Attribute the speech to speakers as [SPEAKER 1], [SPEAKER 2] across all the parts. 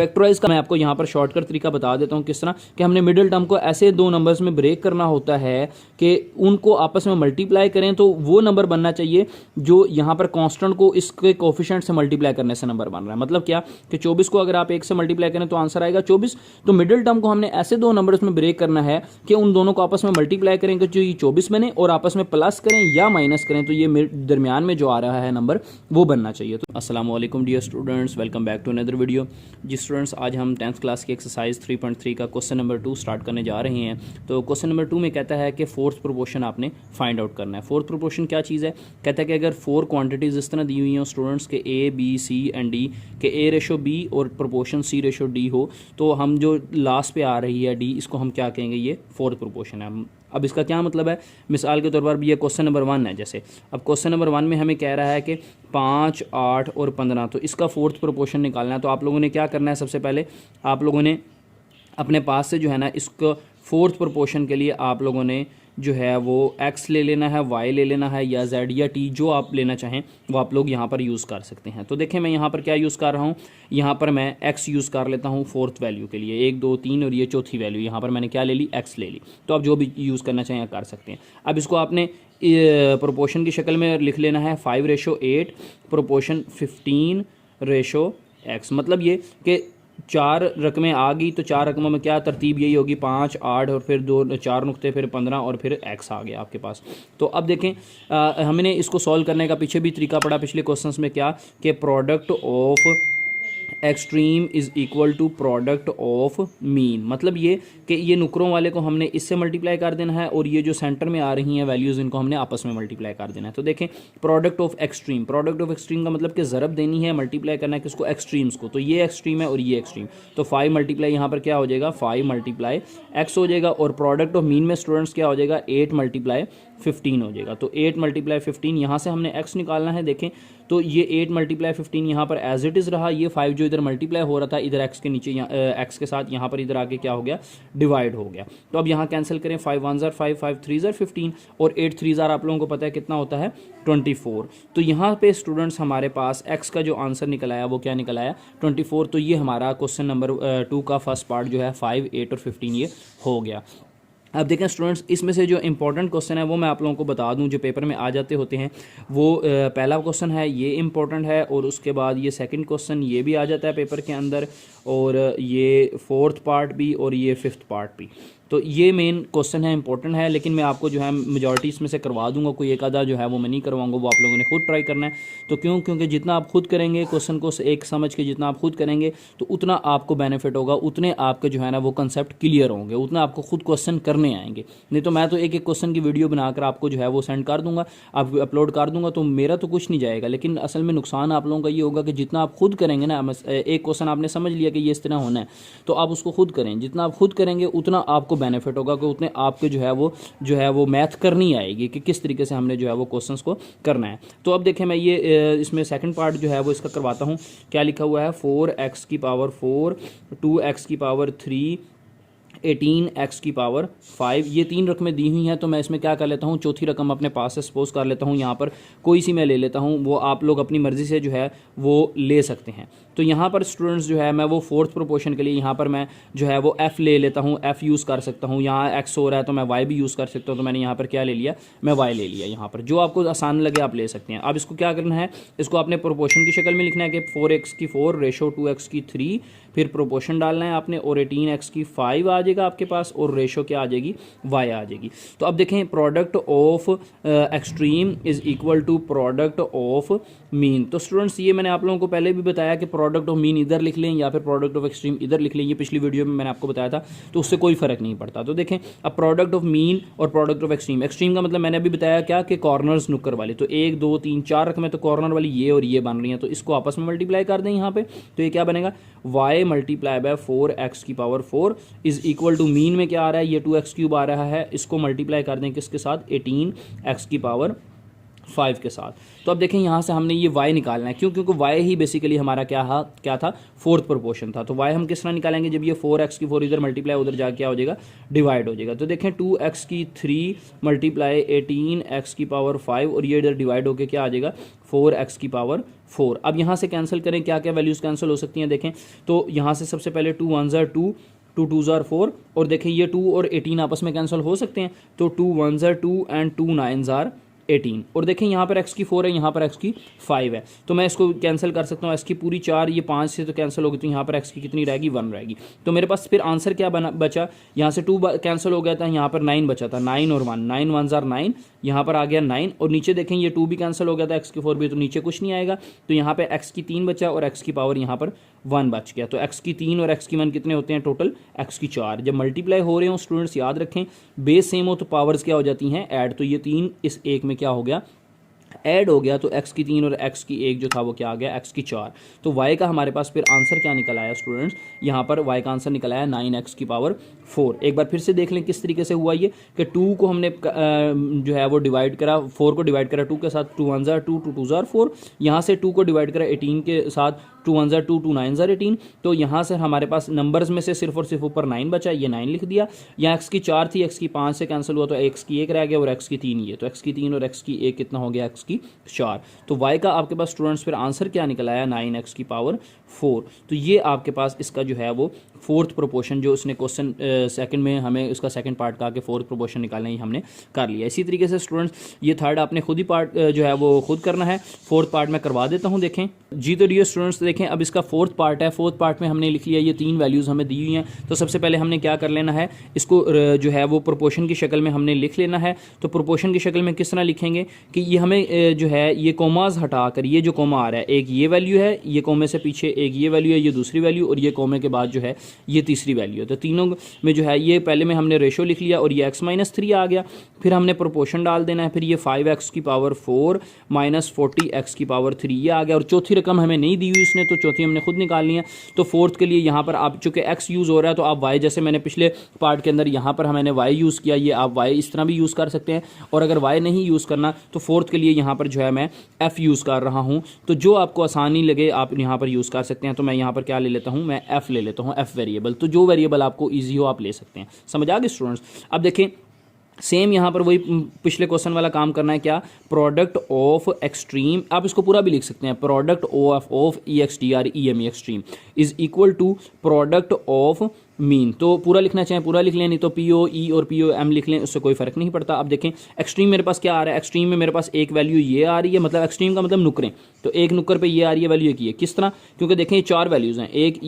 [SPEAKER 1] Factorise का मैं आपको यहाँ पर शॉर्टकट तरीका बता देता हूँ किस तरह कि हमने मिडिल टर्म को ऐसे दो नंबर्स में ब्रेक करना होता है कि उनको आपस में मल्टीप्लाई करें तो वो नंबर बनना चाहिए जो यहाँ पर कांस्टेंट को इसके कोफिशिएंट से मल्टीप्लाई करने से नंबर बन रहा है। मतलब क्या कि 24 को अगर आप 1 से मल्टीप्लाई करें तो आंसर आएगा 24। तो मिडिल टर्म को हमने ऐसे दो नंबर्स में ब्रेक करना है कि उन दोनों को आपस में मल्टीप्लाई करें कि जो ये 24 बने और आपस में प्लस करें या माइनस करें तो ये दरमियान में जो आ रहा है नंबर वो बनना चाहिए। तो अस्सलाम वालेकुम dear students, welcome back to another video. जी स्टूडेंट्स, आज हम 10th क्लास की एक्सरसाइज 3.3 का क्वेश्चन नंबर 2 स्टार्ट करने जा रहे हैं। तो क्वेश्चन नंबर 2 में कहता है कि फोर्थ प्रोपोर्शन आपने फाइंड आउट करना है। फोर्थ प्रोपोर्शन क्या चीज़ है? कहता है कि अगर 4 क्वांटिटीज़ इस तरह दी हुई हैं स्टूडेंट्स के A, B, C and D के A/B और प्रोपोर्शन C/D हो तो हम जो लास्ट पे आ रही है D, इसको हम क्या कहेंगे? ये फोर्थ प्रोपोर्शन है। अब इसका क्या मतलब है? मिसाल के तौर पर ये क्वेश्चन नंबर 1 है। जैसे अब क्वेश्चन नंबर 1 में हमें कह रहा है कि 5, 8 और 15, तो इसका फोर्थ प्रोपोर्शन निकालना है। तो आप लोगों ने क्या करना है? सबसे पहले आप लोगों ने अपने पास से जो है ना इसको फोर्थ प्रोपोर्शन के लिए आप लोगों ने जो है वो x ले लेना है, y ले लेना है या z या t, जो आप लेना चाहें वो आप लोग यहाँ पर यूज़ कर सकते हैं। तो देखें मैं यहाँ पर क्या यूज़ कर रहा हूँ, यहाँ पर मैं x यूज़ कर लेता हूँ फोर्थ वैल्यू के लिए, 1, 2, 3 और ये चौथी वैल्यू यहाँ पर मैंने क्या ले ली? x ले ली। तो आप जो भी यूज़ करना चाहें कर सकते हैं। अब इसको आपने प्रोपोर्शन की शक्ल में लिख लेना है 5/8 प्रोपोर्शन 15/x। मतलब ये कि 4 रकमें आ गई तो 4 रकमों में क्या तरतीब यही होगी? 5, 8 और फिर 2, 4 नुक्ते, फिर 15 और फिर x आ गया आपके पास। तो अब देखें हमने इसको सॉल्व करने का पीछे भी तरीका पड़ा पिछले क्वेश्चंस में, क्या कि product of extreme is equal to product of mean. मतलब ये कि ये नुकरों वाले को हमने इससे मल्टीप्लाई कर देना है और ये जो सेंटर में आ रही हैं वैल्यूज़ इनको हमने आपस में मल्टीप्लाई कर देना है। तो देखें प्रोडक्ट ऑफ एक्सट्रीम का मतलब कि ज़रब देनी है, मल्टीप्लाई करना है किसको? एक्सट्रीम्स को। तो ये एक्सट्रीम है और ये एक्सट्रीम, तो 5 मल्टीप्लाई यहाँ पर क्या हो जाएगा? 5 मल्टीप्लाई x हो जाएगा। और प्रोडक्ट ऑफ मीन में स्टूडेंट्स क्या हो जाएगा? 8 मल्टीप्लाई 15 हो जाएगा। तो 8 मल्टीप्लाई 15, यहाँ से हमने x निकालना है। देखें तो ये 8 मल्टीप्लाई 15 यहाँ पर एज इट इज़ रहा, ये 5 जो इधर मल्टीप्लाई हो रहा था इधर x के नीचे, x के साथ यहाँ पर इधर आके क्या हो गया? डिवाइड हो गया। तो अब यहाँ कैंसिल करें, 5 1 ज़ार 5, 5 3 ज़ार 15 और 8 3 ज़ार आप लोगों को पता है कितना होता है? 24। तो यहाँ पे स्टूडेंट्स हमारे पास x का जो आंसर निकल आया वो क्या निकल आया? 24। तो ये हमारा क्वेश्चन नंबर 2 का फर्स्ट पार्ट जो है 5, 8 और 15 ये हो गया। अब देखें स्टूडेंट्स, इसमें से जो इंपॉर्टेंट क्वेश्चन है वो मैं आप लोगों को बता दूं, जो पेपर में आ जाते होते हैं वो पहला क्वेश्चन है, ये इंपॉर्टेंट है, और उसके बाद ये सेकंड क्वेश्चन ये भी आ जाता है पेपर के अंदर, और ये फोर्थ पार्ट भी और ये फिफ्थ पार्ट भी। तो ये मेन क्वेश्चन है, इंपॉर्टेंट है, लेकिन मैं आपको जो है मेजॉरिटी इसमें से करवा दूंगा, कोई एक आधा जो है वो मैं नहीं करवाऊंगा, वो आप लोगों ने खुद ट्राई करना है। तो क्योंकि जितना आप खुद करेंगे क्वेश्चन को एक समझ के, जितना आप खुद करेंगे तो उतना आपको बेनिफिट होगा, उतने आपके जो है ना वो कंसेप्ट क्लियर होंगे, उतना आपको खुद क्वेश्चन करने आएंगे। नहीं तो मैं तो एक एक क्वेश्चन की वीडियो बनाकर आपको जो है वो सेंड कर दूंगा, आप अपलोड कर दूंगा, तो मेरा तो कुछ नहीं जाएगा। लेकिन असल में नुकसान आप लोगों का ये होगा कि जितना आप खुद करेंगे ना, एक क्वेश्चन आपने समझ लिया कि ये इस तरह होना है, तो आप उसको खुद करें। जितना आप खुद करेंगे उतना आपको बेनिफिट होगा कि उतने आपके जो है वो मैथ करनी आएगी कि किस तरीके से हमने जो है वो क्वेश्चंस को करना है। तो अब देखें मैं ये इसमें सेकंड पार्ट जो है वो इसका करवाता हूँ। क्या लिखा हुआ है? 4x की पावर 4, 2x की पावर 3, 18x की पावर 5। ये 3 रकमें दी हुई हैं, तो मैं इसमें क्या कर लेता हूँ? चौथी रकम अपने पास से सपोज कर लेता हूँ, यहाँ पर कोई सी मैं ले लेता हूँ, वो आप लोग अपनी मर्ज़ी से जो है वो ले सकते हैं। तो यहाँ पर स्टूडेंट्स जो है मैं वो फोर्थ प्रोपोर्शन के लिए यहाँ पर मैं जो है वो f ले लेता हूँ, f यूज़ कर सकता हूँ। यहाँ x हो रहा है तो मैं y भी यूज़ कर सकता हूँ, तो मैंने यहाँ पर क्या ले लिया? मैं y ले लिया। यहाँ पर जो आपको आसान लगे आप ले सकते हैं। अब इसको क्या करना है? इसको आपने प्रोपोर्शन की शक्ल में लिखना है कि 4x की 4 रेशो 2x की 3, फिर प्रोपोर्शन डालना है आपने, और 18x की 5 आ जाएगा आपके पास, और रेशो क्या आ जाएगी? y आ जाएगी। तो अब देखें product of extreme is equal to product of mean. तो स्टूडेंट्स ये मैंने आप लोगों को पहले भी बताया कि प्रोडक्ट ऑफ मीन इधर लिख लें या फिर प्रोडक्ट ऑफ एक्सट्रीम इधर लिख लें, ये पिछली वीडियो में मैंने आपको बताया था, तो उससे कोई फ़र्क नहीं पड़ता। तो देखें अब प्रोडक्ट ऑफ मीन और प्रोडक्ट ऑफ एक्सट्रीम, एक्सट्रीम का मतलब मैंने अभी बताया क्या कि कॉर्नर्स नुक्कर वाले, तो 1 2 3 4 रकमें तो कॉर्नर वाली ये और ये बन रही हैं, तो इसको आपस में मल्टीप्लाई कर दें यहाँ पे, तो ये क्या बनेगा? y मल्टीप्लाई बाय 4x की power 4 is equal to mean में क्या आ रहा है? ये 2x क्यूब आ रहा है, इसको मल्टीप्लाई कर दें किसके साथ? 18x की पावर 5 के साथ। तो अब देखें यहाँ से हमने ये y निकालना है, क्यों? क्योंकि y ही बेसिकली हमारा क्या था, फोर्थ प्रोपोर्शन था। तो y हम किस तरह निकालेंगे, जब ये 4x की 4 इधर मल्टीप्लाई उधर जाके क्या हो जाएगा, डिवाइड हो जाएगा। तो देखें 2x की 3 मल्टीप्लाई 18x की पावर 5 और ये इधर डिवाइड होकर क्या आ जाएगा, 4x की पावर 4। अब यहाँ से कैंसिल करें, क्या क्या वैल्यूज़ कैंसिल हो सकती हैं देखें। तो यहाँ से सबसे पहले 2 1 ज़ार 2, 2 2 ज़ार 4 और देखें ये 2 और 18 आपस में कैंसिल हो सकते हैं। तो 2 1 ज़ार 2 एंड 2 9 ज़ार 18 और देखें यहाँ पर x की 4 है, यहाँ पर x की 5 है। तो मैं इसको कैंसिल कर सकता हूँ, x की पूरी 4, ये 5 से तो कैंसिल होगी, तो यहाँ पर x की कितनी रहेगी, 1 रहेगी। तो मेरे पास फिर आंसर क्या बचा, यहाँ से 2 कैंसिल हो गया था, यहाँ पर 9 बचा था, 9 और 1, 9 1 ज़ार 9, यहाँ पर आ गया 9 और नीचे देखें ये 2 भी कैंसिल हो गया था, x की 4 भी, तो नीचे कुछ नहीं आएगा। तो यहाँ पे x की 3 बचा और x की पावर यहाँ पर 1 बच गया। तो x की 3 और x की 1 कितने होते हैं, टोटल x की 4। जब मल्टीप्लाई हो रहे हो स्टूडेंट्स याद रखें, बेस सेम हो तो पावर्स क्या हो जाती हैं, ऐड। तो ये 3 इस 1 में क्या हो गया, ऐड हो गया। तो x की 3 और x की 1 जो था वो क्या आ गया, x की 4। तो y का हमारे पास फिर आंसर क्या निकल आया स्टूडेंट्स, यहाँ पर y का आंसर निकल आया 9x की पावर 4। एक बार फिर से देख लें किस तरीके से हुआ ये, कि 2 को हमने जो है वो डिवाइड करा, 4 को डिवाइड करा 2 के साथ, 2 1 ज़ार 2, 2 2 ज़ार 4। यहाँ से 2 को डिवाइड करा 18 के साथ, 2 1 ज़ार 2, 2 9 ज़ार 18। तो यहाँ से हमारे पास नंबर्स में से सिर्फ और सिर्फ ऊपर 9 बचा, ये 9 लिख दिया। यहाँ x की 4 थी, x की 5 से कैंसिल हुआ तो x की 1 रह गया और x की 3 ये, तो x की 3 और x की 1 कितना हो गया, x की 4। तो y का आपके पास स्टूडेंट्स फिर आंसर क्या निकल आया, 9x की पावर 4। तो ये आपके पास इसका जो है वो फोर्थ प्रोपोर्शन, जो उसने क्वेश्चन सेकंड में हमें उसका सेकंड पार्ट कहा कि फोर्थ प्रोपोर्शन निकालना ही हमने कर लिया। इसी तरीके से स्टूडेंट्स ये थर्ड आपने खुद ही पार्ट जो है वो खुद करना है। फोर्थ पार्ट मैं करवा देता हूँ, देखें जी। तो डियर स्टूडेंट्स देखें, अब इसका फोर्थ पार्ट है। फोर्थ पार्ट में हमने लिख लिया, ये 3 वैल्यूज़ हमें दी हुई हैं। तो सबसे पहले हमने क्या कर लेना है, इसको जो है वो प्रोपोर्शन की शक्ल में हमने लिख लेना है। तो प्रोपोर्शन की शक्ल में किस तरह लिखेंगे कि ये हमें जो है ये कोमाज हटाकर, ये जो कोमा आ रहा है, एक ये वैल्यू है, ये कोमे से पीछे एक ये वैल्यू है, ये दूसरी वैल्यू, और ये कोमे के बाद जो है ये तीसरी वैल्यू है। तो तीनों में जो है ये पहले में हमने रेशो लिख लिया और ये x-3 आ गया। फिर हमने प्रोपोर्शन डाल देना है, फिर ये 5x की पावर 4 माइनस 40x की पावर 3 ये आ गया। और चौथी रकम हमें नहीं दी हुई इसने, तो चौथी हमने खुद निकालनी है। तो फोर्थ के लिए यहाँ पर आप चूँकि x यूज़ हो रहा है तो आप y, जैसे मैंने पिछले पार्ट के अंदर यहाँ पर मैंने y यूज़ किया, ये आप y इस तरह भी यूज़ कर सकते हैं। और अगर y नहीं यूज़ करना तो फोर्थ के लिए यहाँ पर जो है मैं f यूज़ कर रहा हूँ। तो जो आपको आसानी लगे आप यहाँ पर यूज़ कर सकते हैं। तो मैं यहाँ पर क्या ले लेता हूँ, मैं f ले लेता हूँ, f वेरिएबल। तो जो वेरिएबल आपको ईजी हो आप ले सकते हैं। समझ आ गए स्टूडेंट्स। अब देखें सेम यहाँ पर वही पिछले क्वेश्चन वाला काम करना है, क्या, प्रोडक्ट ऑफ एक्सट्रीम, आप इसको पूरा भी लिख सकते हैं, product of EXTREME extreme is equal to product of mean. तो पूरा लिखना चाहें पूरा लिख लें, नहीं तो POE और POM लिख लें, उससे कोई फ़र्क नहीं पड़ता। अब देखें एक्सट्रीम मेरे पास क्या आ रहा है, एक्सट्रीम में मेरे पास एक वैल्यू ये आ रही है, मतलब एक्सट्रीम का मतलब नुकरें। तो एक नुक्कर पे ये आ रही है वैल्यू, एक ये, किस तरह, क्योंकि देखें ये 4 वैल्यूज़ हैं, एक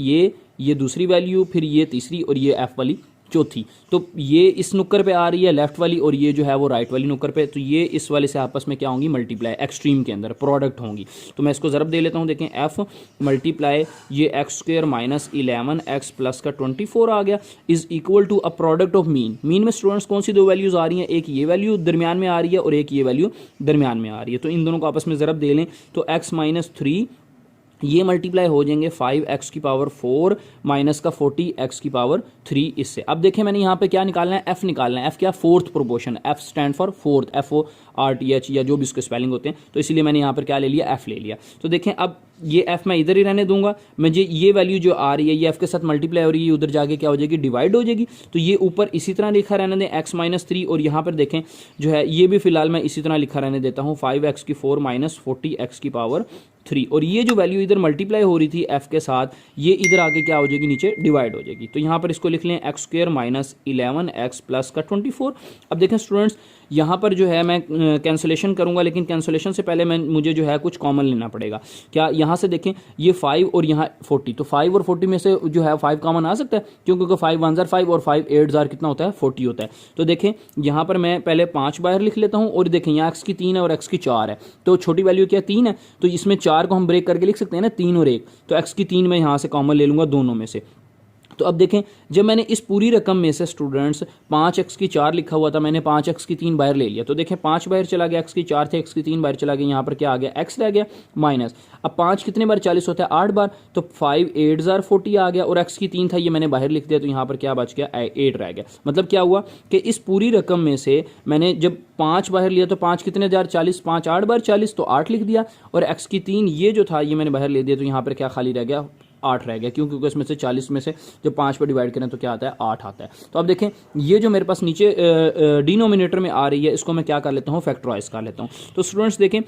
[SPEAKER 1] ये दूसरी वैल्यू, फिर ये तीसरी और ये F वाली चौथी। तो ये इस नुक्कर पे आ रही है लेफ्ट वाली और ये जो है वो राइट वाली नुक्कर पे। तो ये इस वाले से आपस में क्या होंगी, मल्टीप्लाई, एक्सट्रीम के अंदर प्रोडक्ट होंगी। तो मैं इसको ज़रब दे लेता हूँ, देखें f मल्टीप्लाई ये x² माइनस 11x प्लस का 24 आ गया is equal to a product of mean. Mean में स्टूडेंट्स कौन सी 2 वैल्यूज़ आ रही हैं, एक ये वैल्यू दरमियान में आ रही है और एक ये वैल्यू दरमियान में आ रही है। तो इन दोनों को आपस में ज़रब दे लें तो x-3 ये मल्टीप्लाई हो जाएंगे 5x की पावर 4 माइनस का 40x की पावर 3 इससे। अब देखें मैंने यहाँ पे क्या निकालना है, f निकालना है। f क्या, fourth proportion, f stand for fourth, FORTH या जो भी इसके स्पेलिंग होते हैं। तो इसीलिए मैंने यहाँ पर क्या ले लिया, f ले लिया। तो देखें अब ये f मैं इधर ही रहने दूंगा, मुझे ये वैल्यू जो आ रही है ये f के साथ मल्टीप्लाई हो रही है, उधर जाके क्या हो जाएगी, डिवाइड हो जाएगी। तो ये ऊपर इसी तरह लिखा रहने दें x-3 और यहाँ पर देखें जो है ये भी फिलहाल मैं इसी तरह लिखा रहने देता हूँ 5x की 4 माइनस 40x की पावर 3। और ये जो वैल्यू इधर मल्टीप्लाई हो रही थी f के साथ, ये इधर आके क्या हो जाएगी, नीचे डिवाइड हो जाएगी। तो यहाँ पर इसको लिख लें x² माइनस 11x प्लस का 24। अब देखें स्टूडेंट्स यहाँ पर जो है मैं कैंसलेशन करूँगा, लेकिन कैंसलेशन से पहले मुझे जो है कुछ कॉमन लेना पड़ेगा। क्या, यहाँ से देखें ये 5 और यहाँ 40, तो 5 और 40 में से जो है 5 कॉमन आ सकता है, क्योंकि 5 1 ज़ार 5 और 5 8 ज़ार कितना होता है, 40 होता है। तो देखें यहाँ पर मैं पहले 5 बाहर लिख लेता हूँ और देखें यहाँ x की 3 है और x की 4 है। तो छोटी वैल्यू क्या, 3 है, तो इसमें 4 को हम ब्रेक करके लिख सकते हैं ना, 3 और 1। तो x की 3 मैं यहाँ से कॉमन ले लूँगा दोनों में से। तो अब देखें, जब मैंने इस पूरी रकम में से स्टूडेंट्स 5x की 4 लिखा हुआ था, मैंने 5x की 3 बाहर ले लिया, तो देखें 5 बाहर चला गया, x की 4 थे, x की 3 बाहर चला गया, यहाँ पर क्या आ गया, x रह गया माइनस। अब 5 कितने बार 40 होता है, 8 बार, तो 5 8 40 आ गया, और x की 3 था ये मैंने बाहर लिख दिया, तो यहाँ पर क्या बच गया, 8 रह गया। मतलब क्या हुआ कि इस पूरी रकम में से मैंने जब 5 बाहर लिया तो 5 कितने 40, 5 8 बार 40, तो 8 लिख दिया, और x की 3 ये जो था ये मैंने बाहर ले दिया, तो यहाँ पर क्या खाली रह गया, 8 रह गया। क्यों? क्योंकि इसमें से 40 में से जब 5 पर डिवाइड करें तो क्या आता है, 8 आता है। तो अब देखें ये जो मेरे पास नीचे डिनोमिनेटर में आ रही है, इसको मैं क्या कर लेता हूँ, फैक्टराइज कर लेता हूँ। तो स्टूडेंट्स देखें,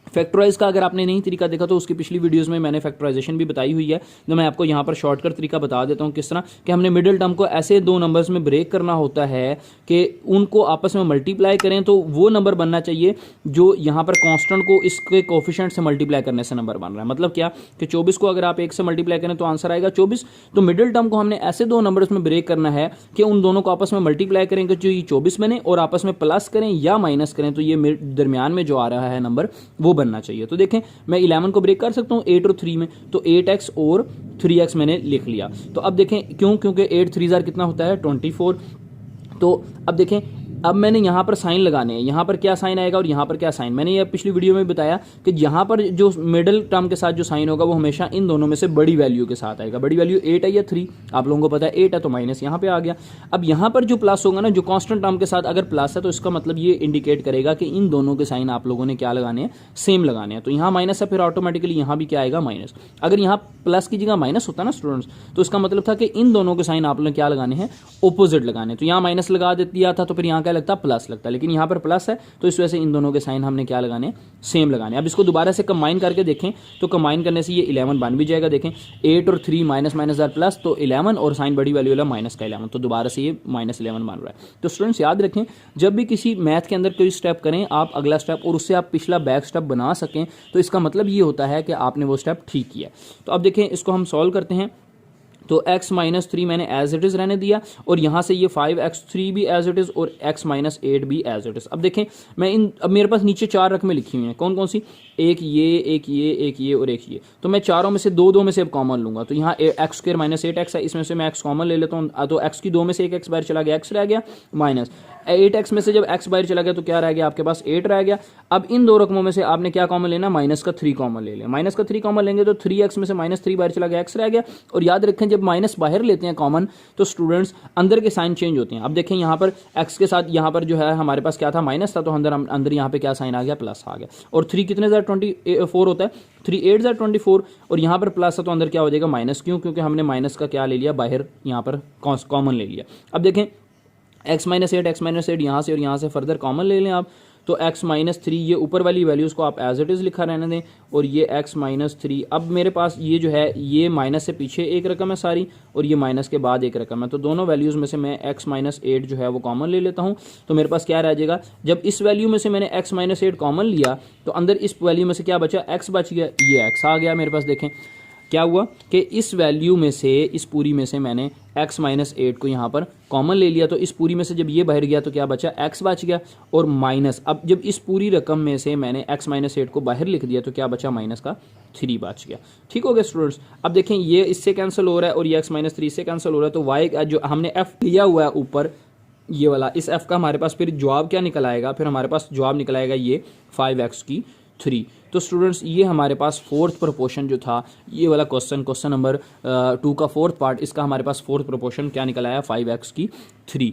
[SPEAKER 1] फैक्टराइज का अगर आपने नहीं तरीका देखा तो उसकी पिछली वीडियोस में मैंने फैक्टराइजेशन भी बताई हुई है, तो मैं आपको यहाँ पर शॉर्टकट तरीका बता देता हूँ किस तरह कि हमने मिडिल टर्म को ऐसे दो नंबर्स में ब्रेक करना होता है कि उनको आपस में मल्टीप्लाई करें तो वो नंबर बनना चाहिए जो यहाँ पर कांस्टेंट को इसके कोफिशिएंट से मल्टीप्लाई करने से नंबर बन रहा है। मतलब क्या कि 24 को अगर आप 1 से मल्टीप्लाई करें तो आंसर आएगा 24। तो मिडिल टर्म को हमने ऐसे दो नंबर्स में ब्रेक करना है कि उन दोनों को आपस में मल्टीप्लाई करेंगे जो ये 24 बने, और आपस में प्लस करें या माइनस करें तो ये दरमियान में जो आ रहा है नंबर वो बनना चाहिए। तो देखें मैं 11 को ब्रेक कर सकता हूँ 8 और 3 में, तो 8x और 3x मैंने लिख लिया। तो अब देखें क्यों, क्योंकि 8 3 जार कितना होता है 24। तो अब देखें, अब मैंने यहाँ पर साइन लगाने हैं, यहाँ पर क्या साइन आएगा और यहाँ पर क्या साइन, मैंने ये पिछली वीडियो में बताया कि यहाँ पर जो मिडिल टर्म के साथ जो साइन होगा वो हमेशा इन दोनों में से बड़ी वैल्यू के साथ आएगा। बड़ी वैल्यू 8 है या 3, आप लोगों को पता है 8 है, तो माइनस यहाँ पे आ गया। अब यहाँ पर जो प्लस होगा ना, जो कांस्टेंट टर्म के साथ अगर प्लस है तो इसका मतलब ये इंडिकेट करेगा कि इन दोनों के साइन आप लोगों ने क्या लगाने हैं, सेम लगाने हैं। तो यहाँ माइनस है, फिर ऑटोमेटिकली यहाँ भी क्या आएगा, माइनस। अगर यहाँ प्लस की जगह माइनस होता ना स्टूडेंट्स, तो इसका मतलब था कि इन दोनों के साइन आप लोगों ने क्या लगाने हैं, ऑपोजिट लगाने। तो यहाँ माइनस लगा दिया था तो फिर यहाँ क्या लगता, प्लस लगता, लेकिन यहाँ पर प्लस है तो इस वजह से इन दोनों के साइन हमने क्या लगाने, सेम लगाने। अब इसको दोबारा से कंबाइन करके देखें तो कंबाइन करने से ये 11 बन भी जाएगा। देखें 8 और 3 माइनस माइनस आर प्लस, तो 11 और साइन बड़ी वैल्यू वाला माइनस का 11, तो दोबारा से ये -11 बन रहा है। तो स्टूडेंट्स याद रखें, जब भी किसी मैथ के अंदर कोई स्टेप करें आप अगला स्टेप और उससे आप पिछला बैक स्टेप बना सकें तो इसका मतलब ये होता है कि आपने वो स्टेप ठीक किया। तो अब देखें इसको हम सॉल्व करते हैं। तो x माइनस 3 मैंने एज इट इज़ रहने दिया, और यहाँ से ये 5x3 भी एज इट इज़ और x माइनस 8 भी एज इट इज़। अब देखें मैं अब मेरे पास नीचे 4 रकमें लिखी हुई हैं, कौन कौन सी, एक ये एक ये एक ये और एक ये। तो मैं चारों में से दो में से अब कॉमन लूँगा, तो यहाँ x² माइनस 8x है, इसमें से मैं x कॉमन ले लेता हूँ। तो x की 2 में से एक x बाहर चला गया, x रह गया, माइनस 8x में से जब x बाहर चला गया तो क्या रह गया आपके पास, 8 रह गया। अब इन दो रकमों में से आपने क्या कॉमन लेना, माइनस का 3 कॉमन ले लें। माइनस का 3 कॉमन लेंगे तो 3x में से -3 बाहर चला गया, x रह गया। और याद रखें जब माइनस बाहर लेते हैं कॉमन तो स्टूडेंट्स अंदर के साइन चेंज होते हैं। अब देखें यहाँ पर x के साथ यहाँ पर जो है हमारे पास क्या था, माइनस था, तो अंदर यहाँ पे क्या साइन आ गया, प्लस आ गया। और 3 कितने 24 होता है, 3 8 24, और यहाँ पर प्लस है तो अंदर क्या हो जाएगा, माइनस। क्यों? क्योंकि हमने माइनस का क्या ले लिया, बाहर यहाँ पर कॉमन ले लिया। अब देखें x माइनस 8 यहाँ से और यहाँ से फर्दर कॉमन ले लें आप, तो x माइनस 3 ये ऊपर वाली वैल्यूज़ को आप एज इट इज़ लिखा रहने दें, और ये x माइनस 3। अब मेरे पास ये जो है ये माइनस से पीछे एक रकम है सारी, और ये माइनस के बाद एक रकम है, तो दोनों वैल्यूज़ में से मैं x माइनस 8 जो है वो कॉमन ले लेता हूँ। तो मेरे पास क्या रह जाएगा, जब इस वैल्यू में से मैंने x माइनस 8 कॉमन लिया तो अंदर इस वैल्यू में से क्या बचा, x बच गया, ये x आ गया मेरे पास। देखें क्या हुआ कि इस वैल्यू में से, इस पूरी में से मैंने x माइनस 8 को यहाँ पर कॉमन ले लिया, तो इस पूरी में से जब ये बाहर गया तो क्या बचा, x बच गया, और माइनस। अब जब इस पूरी रकम में से मैंने x माइनस 8 को बाहर लिख दिया तो क्या बचा, माइनस का 3 बच गया। ठीक हो गया स्टूडेंट्स। अब देखें ये इससे कैंसिल हो रहा है और ये x माइनस 3 से कैंसिल हो रहा है, तो y जो हमने f लिया हुआ है ऊपर ये वाला, इस f का हमारे पास फिर जवाब क्या निकल आएगा, फिर हमारे पास जवाब निकल आएगा ये 5x की 3। तो स्टूडेंट्स ये हमारे पास फोर्थ प्रोपोर्शन जो था, ये वाला क्वेश्चन नंबर 2 का फोर्थ पार्ट, इसका हमारे पास फोर्थ प्रोपोर्शन क्या निकल आया, 5x की 3।